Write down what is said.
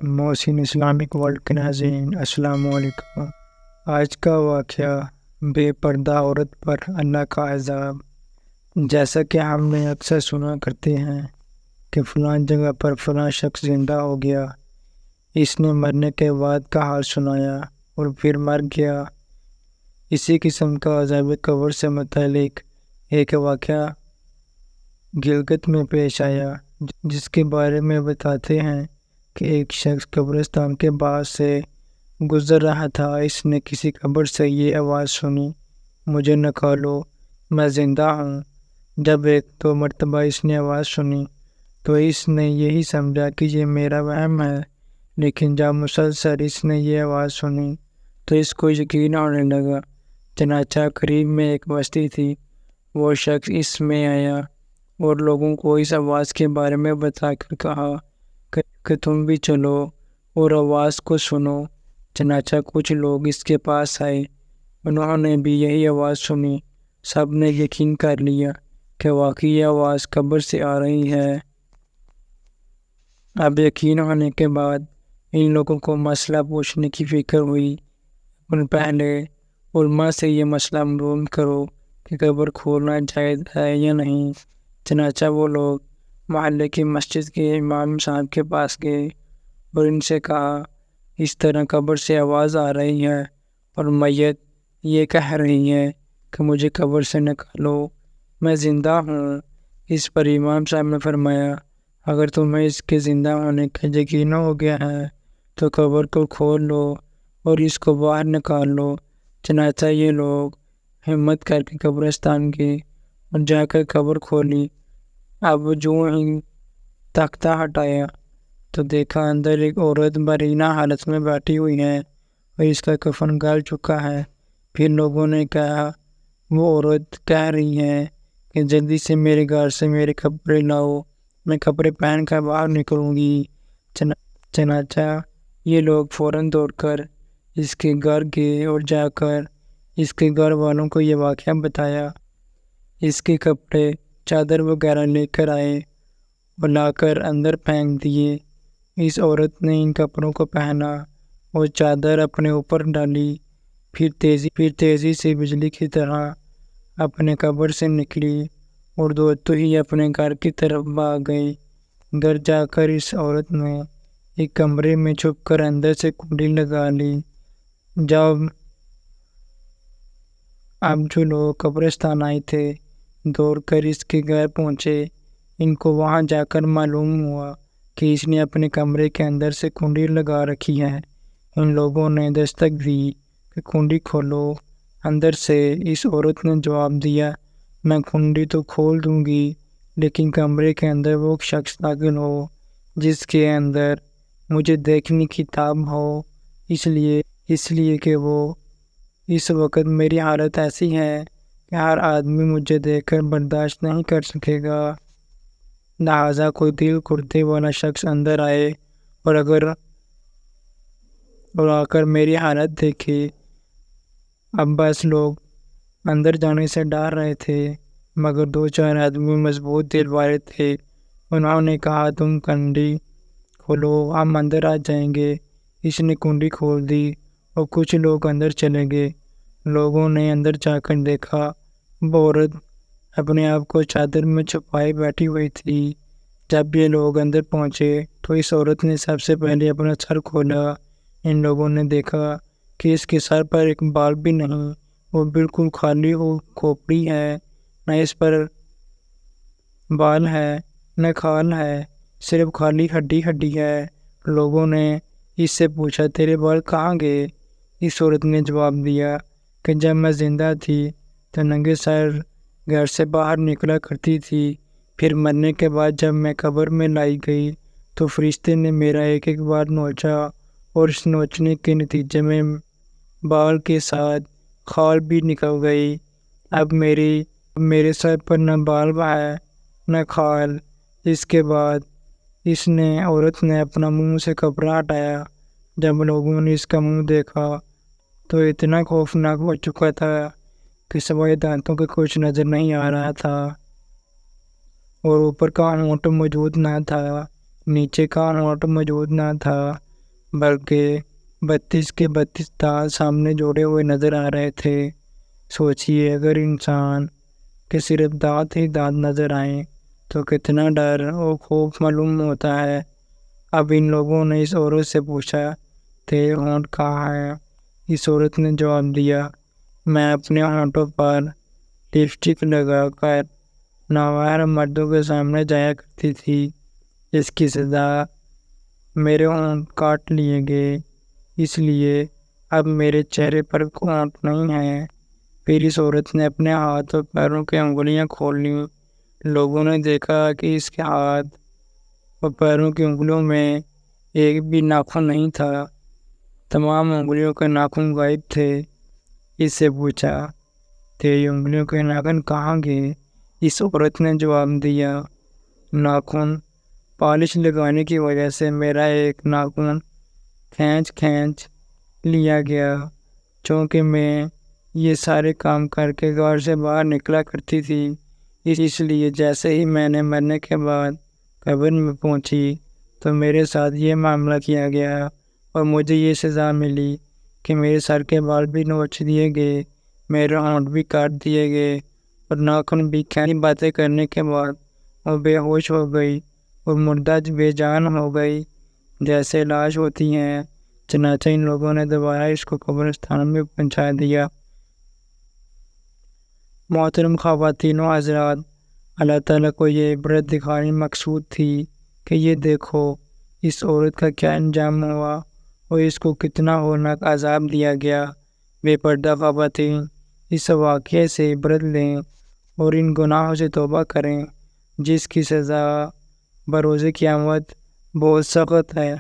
محسن Islamic world کے ناظرین السلام علیکم۔ آج کا واقعہ بے پردہ عورت پر اللہ کا عذاب۔ جیسا کہ ہم نے اکثر سنا کرتے ہیں کہ فلاں جگہ پر فلاں شخص زندہ ہو گیا، اس نے مرنے کے بعد کا حال سنایا اور پھر مر گیا۔ اسی قسم کا عذاب قبر سے متعلق ایک واقعہ گلگت میں پیش آیا، جس کے بارے میں بتاتے ہیں کہ ایک شخص قبرستان کے پاس سے گزر رہا تھا۔ اس نے کسی قبر سے یہ آواز سنی، مجھے نکالو، میں زندہ ہوں۔ جب ایک دو مرتبہ اس نے آواز سنی تو اس نے یہی سمجھا کہ یہ میرا وہم ہے، لیکن جب مسلسل اس نے یہ آواز سنی تو اس کو یقین ہونے لگا۔ چنانچہ قریب میں ایک بستی تھی، وہ شخص اس میں آیا اور لوگوں کو اس آواز کے بارے میں بتا کر کہا کہ تم بھی چلو اور آواز کو سنو۔ چنانچہ کچھ لوگ اس کے پاس آئے، انہوں نے بھی یہی آواز سنی۔ سب نے یقین کر لیا کہ واقعی یہ آواز قبر سے آ رہی ہے۔ اب یقین ہونے کے بعد ان لوگوں کو مسئلہ پوچھنے کی فکر ہوئی۔ پہلے علماء سے یہ مسئلہ معلوم کرو کہ قبر کھولنا جائز ہے یا نہیں۔ چنانچہ وہ لوگ محلے کی مسجد کے امام صاحب کے پاس گئے اور ان سے کہا، اس طرح قبر سے آواز آ رہی ہے اور میت یہ کہہ رہی ہے کہ مجھے قبر سے نکالو، میں زندہ ہوں۔ اس پر امام صاحب نے فرمایا، اگر تمہیں اس کے زندہ ہونے کا یقین ہو گیا ہے تو قبر کو کھول لو اور اس کو باہر نکال لو۔ چنانچہ یہ لوگ ہمت کر کے قبرستان گئے اور جا کر قبر کھولی۔ اب جو ہی تختہ ہٹایا تو دیکھا اندر ایک عورت برہنہ حالت میں بیٹھی ہوئی ہے اور اس کا کفن گل چکا ہے۔ پھر لوگوں نے کہا، وہ عورت کہہ رہی ہے کہ جلدی سے میرے گھر سے میرے کپڑے لاؤ، میں کپڑے پہن کر باہر نکلوں گی۔ چنانچہ یہ لوگ فوراً دوڑ کر اس کے گھر گئے اور جا کر اس کے گھر والوں کو یہ واقعہ بتایا۔ اس کے کپڑے چادر وغیرہ لے کر آئے اور لا کر اندر پھینک دیے۔ اس عورت نے ان کپڑوں کو پہنا اور چادر اپنے اوپر ڈالی، پھر تیزی سے بجلی کی طرح اپنے قبر سے نکلی اور دوڑتے ہی اپنے گھر کی طرف بھاگ گئی۔ گھر جا کر اس عورت نے ایک کمرے میں چھپ کر اندر سے کنڈی لگا لی۔ اب جو لوگ قبرستان آئے تھے دوڑ کر اس کے گھر پہنچے۔ ان کو وہاں جا کر معلوم ہوا کہ اس نے اپنے کمرے کے اندر سے کنڈی لگا رکھی ہے۔ ان لوگوں نے دستک دی کہ کنڈی کھولو۔ اندر سے اس عورت نے جواب دیا، میں کنڈی تو کھول دوں گی، لیکن کمرے کے اندر وہ شخص داخل ہو جس کے اندر مجھے دیکھنے کی تاب ہو، اس لیے کہ وہ اس وقت میری حالت ایسی ہے کہ ہر آدمی مجھے دیکھ کر برداشت نہیں کر سکے گا، لہٰذا کوئی دل کردے والا شخص اندر آئے اور آ کر میری حالت دیکھے۔ اب بس لوگ اندر جانے سے ڈر رہے تھے، مگر دو چار آدمی مضبوط دل والے تھے۔ انہوں نے کہا، تم کنڈی کھولو، ہم اندر آ جائیں گے۔ اس نے کنڈی کھول دی اور کچھ لوگ اندر چلے گئے۔ لوگوں نے اندر جا کر دیکھا، وہ عورت اپنے آپ کو چادر میں چھپائے بیٹھی ہوئی تھی۔ جب یہ لوگ اندر پہنچے تو اس عورت نے سب سے پہلے اپنا سر کھولا۔ ان لوگوں نے دیکھا کہ اس کے سر پر ایک بال بھی نہیں، وہ بالکل خالی کھوپڑی ہے، نہ اس پر بال ہے نہ کھال ہے، صرف خالی ہڈی ہے۔ لوگوں نے اس سے پوچھا، تیرے بال کہاں گئے؟ اس عورت نے جواب دیا کہ جب میں زندہ تھی تو ننگے سر گھر سے باہر نکلا کرتی تھی، پھر مرنے کے بعد جب میں قبر میں لائی گئی تو فرشتے نے میرا ایک ایک بال نوچا اور اس نوچنے کے نتیجے میں بال کے ساتھ کھال بھی نکل گئی۔ اب میرے سر پر نہ بال ہے نہ کھال۔ اس کے بعد اس عورت نے اپنا منہ سے کپڑا ہٹایا۔ جب لوگوں نے اس کا منہ دیکھا تو اتنا خوفناک ہو چکا تھا کہ سوائے دانتوں کے کچھ نظر نہیں آ رہا تھا، اور اوپر کا ہونٹ موجود نہ تھا، نیچے کا ہونٹ موجود نہ تھا۔ بلکہ 32 کے 32 دانت سامنے جوڑے ہوئے نظر آ رہے تھے۔ سوچیے اگر انسان کے صرف دانت ہی دانت نظر آئیں تو کتنا ڈر اور خوف معلوم ہوتا ہے۔ اب ان لوگوں نے اس عورت سے پوچھا، تیرے ہونٹ کہاں ہیں؟ اس عورت نے جواب دیا، میں اپنے ہونٹوں پر لپسٹک لگا کر نامحرم مردوں کے سامنے جایا کرتی تھی۔ اس کی سزا میرے ہونٹ کاٹ لیے گئے، اس لیے اب میرے چہرے پر ہونٹ نہیں ہیں۔ پھر اس عورت نے اپنے ہاتھ اور پیروں کی انگلیاں کھول لیں۔ لوگوں نے دیکھا کہ اس کے ہاتھ اور پیروں کی انگلیوں میں ایک بھی ناخن نہیں تھا، تمام انگلیوں کے ناخن غائب تھے۔ اس سے پوچھا، تیری انگلیوں کے ناخن کہاں گئے؟ اس عورت نے جواب دیا، ناخن پالش لگانے کی وجہ سے میرا ایک ناخن کھینچ لیا گیا۔ چونکہ میں یہ سارے کام کر کے گھر سے باہر نکلا کرتی تھی، اس لیے جیسے ہی میں نے مرنے کے بعد قبر میں پہنچی تو میرے ساتھ یہ معاملہ کیا گیا اور مجھے یہ سزا ملی کہ میرے سر کے بال بھی نوچ دیے گئے، میرے ہونٹ بھی کاٹ دیے گئے اور ناخن بھی کھینچ باتیں کرنے کے بعد وہ بے ہوش ہو گئی اور مردہ بے جان ہو گئی جیسے لاش ہوتی ہیں۔ چنانچہ ان لوگوں نے دوبارہ اس کو قبرستان میں پہنچا دیا۔ محترم خواتین و حضرات، اللہ تعالیٰ کو یہ عبرت دکھانی مقصود تھی کہ یہ دیکھو اس عورت کا کیا انجام ہوا اور اس کو کتنا ہولناک عذاب دیا گیا۔ بے پردہ خواتین اس واقعے سے عبرت لیں اور ان گناہوں سے توبہ کریں جس کی سزا بروز قیامت بہت سخت ہے۔